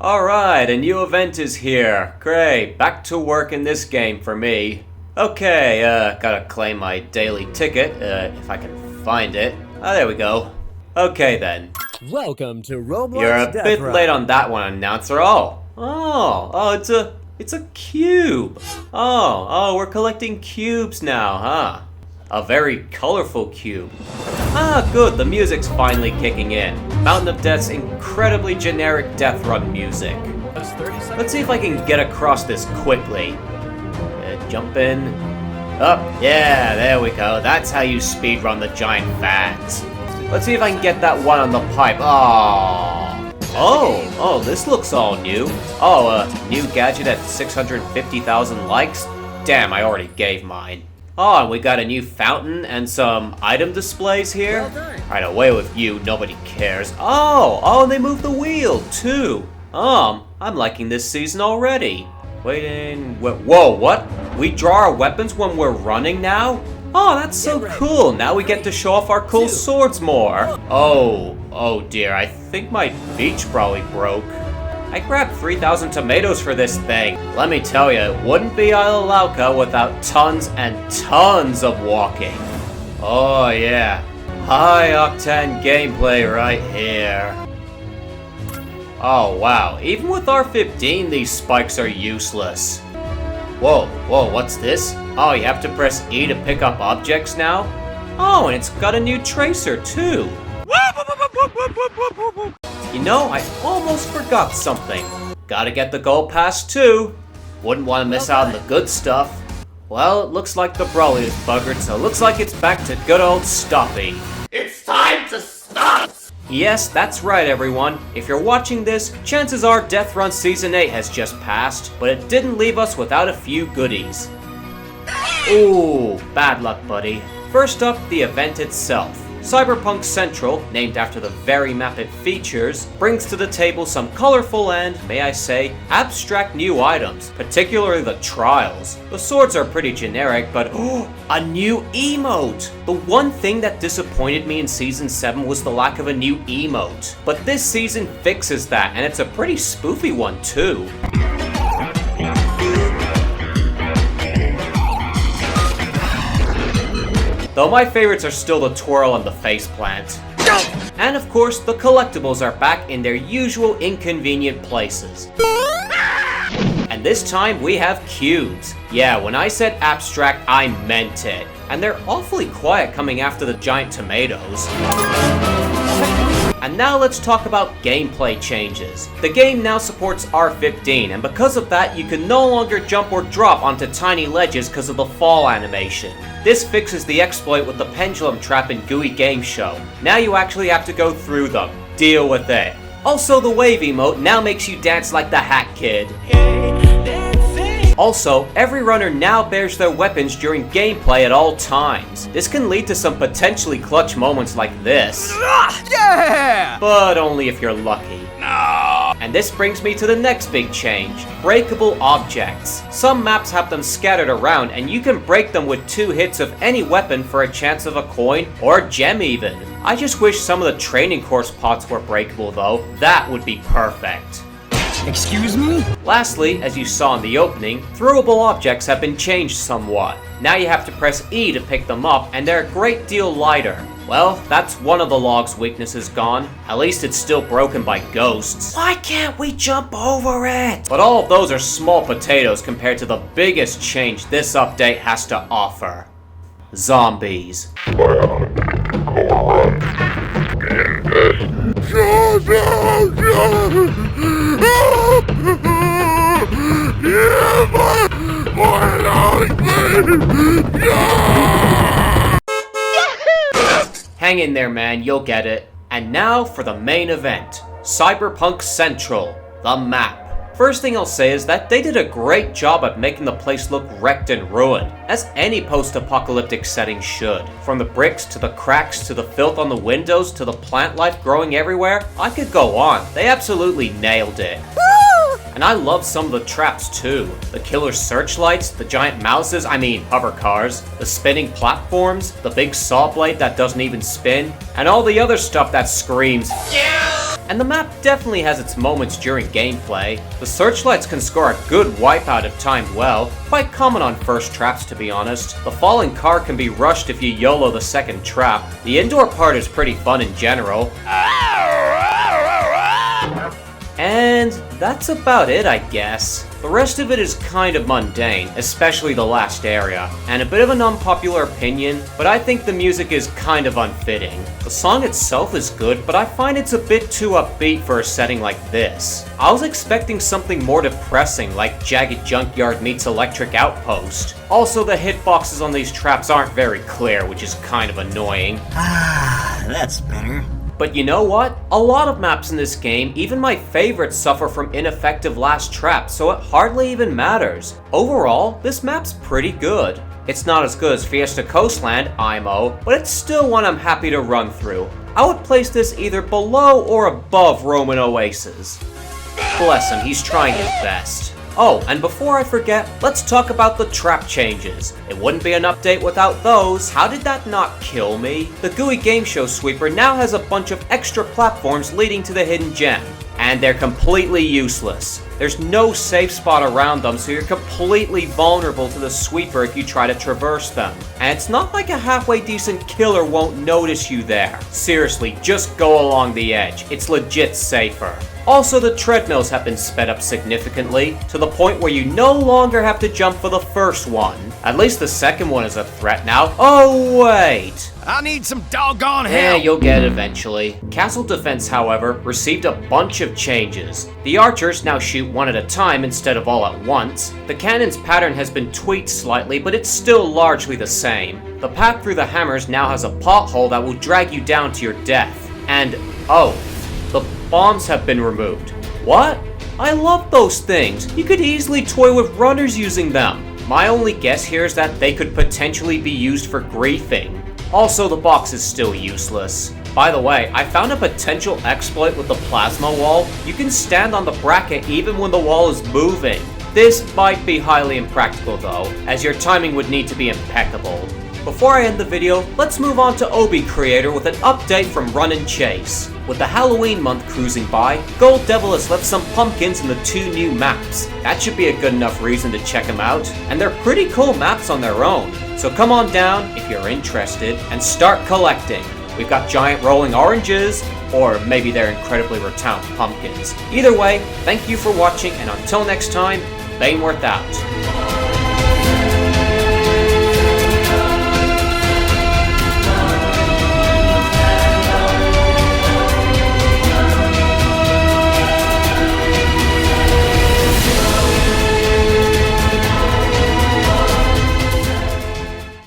Alright, a new event is here. Great, back to work in this game for me. Okay, gotta claim my daily ticket, if I can find it. Oh, there we go. Okay then. Welcome to Roblox You're a Death bit Run. late on that one, announcer. It's a cube. We're collecting cubes now, huh? A very colorful cube. Ah, good, the music's finally kicking in. Mountain of Death's incredibly generic death run music. Let's see if I can get across this quickly. Jump in. Up, yeah, there we go. That's how you speedrun the giant fans. Let's see if I can get that one on the pipe. Oh, this looks all new. New gadget at 650,000 likes? Damn, I already gave mine. Oh, and we got a new fountain and some item displays here. Alright, away with you, nobody cares. Oh, and they moved the wheel, too. I'm liking this season already. Waiting, whoa, what? We draw our weapons when we're running now? Oh, that's so cool. Now we get to show off our cool swords more. Oh dear, I think my beach probably broke. I grabbed 3,000 tomatoes for this thing. Let me tell you, it wouldn't be Isla Lauca without tons and tons of walking. Oh yeah, high octane gameplay right here. Oh wow, even with R15 these spikes are useless. Whoa, what's this? Oh, you have to press E to pick up objects now? Oh, and it's got a new tracer too. You know, I almost forgot something. Gotta get the gold pass too. Wouldn't want to miss out on the good stuff. Well, it looks like the Brawly is buggered, so it looks like it's back to good old Stoppy. It's time to stop! Yes, that's right everyone. If you're watching this, chances are Death Run Season 8 has just passed, but it didn't leave us without a few goodies. Ooh, bad luck, buddy. First up, the event itself. Cyberpunk Central, named after the very map it features, brings to the table some colorful and, may I say, abstract new items, particularly the trials. The swords are pretty generic, but a new emote! The one thing that disappointed me in Season 7 was the lack of a new emote. But this season fixes that, and it's a pretty spoofy one too. Though my favorites are still the twirl and the faceplant. And of course, the collectibles are back in their usual inconvenient places. And this time we have cubes. Yeah, when I said abstract, I meant it. And they're awfully quiet coming after the giant tomatoes. And now let's talk about gameplay changes. The game now supports R15, and because of that, you can no longer jump or drop onto tiny ledges because of the fall animation. This fixes the exploit with the pendulum trap in GUI Game Show. Now you actually have to go through them. Deal with it. Also, the wave emote now makes you dance like the Hat Kid. Also, every runner now bears their weapons during gameplay at all times. This can lead to some potentially clutch moments like this. Yeah! But only if you're lucky. No! And this brings me to the next big change. Breakable objects. Some maps have them scattered around and you can break them with 2 hits of any weapon for a chance of a coin or a gem even. I just wish some of the training course pots were breakable though. That would be perfect. Excuse me? Lastly, as you saw in the opening, throwable objects have been changed somewhat. Now you have to press E to pick them up, and they're a great deal lighter. Well, that's one of the log's weaknesses gone. At least it's still broken by ghosts. Why can't we jump over it? But all of those are small potatoes compared to the biggest change this update has to offer. Zombies. Hang in there, man, you'll get it. And now for the main event, Cyberpunk Central, the map. First thing I'll say is that they did a great job at making the place look wrecked and ruined, as any post-apocalyptic setting should. From the bricks, to the cracks, to the filth on the windows, to the plant life growing everywhere, I could go on. They absolutely nailed it. And I love some of the traps too. The killer searchlights, the giant mouses, hover cars, the spinning platforms, the big saw blade that doesn't even spin, and all the other stuff that screams, yeah! and the map definitely has its moments during gameplay. The searchlights can score a good wipeout if timed well, quite common on first traps to be honest. The falling car can be rushed if you YOLO the second trap. The indoor part is pretty fun in general. And that's about it, I guess. The rest of it is kind of mundane, especially the last area, and a bit of an unpopular opinion, but I think the music is kind of unfitting. The song itself is good, but I find it's a bit too upbeat for a setting like this. I was expecting something more depressing, like Jagged Junkyard meets Electric Outpost. Also, the hitboxes on these traps aren't very clear, which is kind of annoying. Ah, that's better. But you know what? A lot of maps in this game, even my favorites, suffer from ineffective last traps, so it hardly even matters. Overall, this map's pretty good. It's not as good as Fiesta Coastland, IMO, but it's still one I'm happy to run through. I would place this either below or above Roman Oasis. Bless him, he's trying his best. Oh, and before I forget, let's talk about the trap changes. It wouldn't be an update without those. How did that not kill me? The GUI Game Show Sweeper now has a bunch of extra platforms leading to the hidden gem, and they're completely useless. There's no safe spot around them, so you're completely vulnerable to the sweeper if you try to traverse them. And it's not like a halfway decent killer won't notice you there. Seriously, just go along the edge. It's legit safer. Also, the treadmills have been sped up significantly, to the point where you no longer have to jump for the first one. At least the second one is a threat now. Oh wait! I need some doggone Yeah, help. you'll get it eventually. Castle Defense, however, received a bunch of changes. The archers now shoot one at a time instead of all at once. The cannon's pattern has been tweaked slightly, but it's still largely the same. The path through the hammers now has a pothole that will drag you down to your death. And, oh, the bombs have been removed. What? I love those things. You could easily toy with runners using them. My only guess here is that they could potentially be used for griefing. Also, the box is still useless. By the way, I found a potential exploit with the plasma wall. You can stand on the bracket even when the wall is moving. This might be highly impractical though, as your timing would need to be impeccable. Before I end the video, let's move on to Obi Creator with an update from Run and Chase. With the Halloween month cruising by, Gold Devil has left some pumpkins in the 2 new maps. That should be a good enough reason to check them out, and they're pretty cool maps on their own. So come on down if you're interested and start collecting. We've got giant rolling oranges, or maybe they're incredibly rotund pumpkins. Either way, thank you for watching, and until next time, Baneworth out.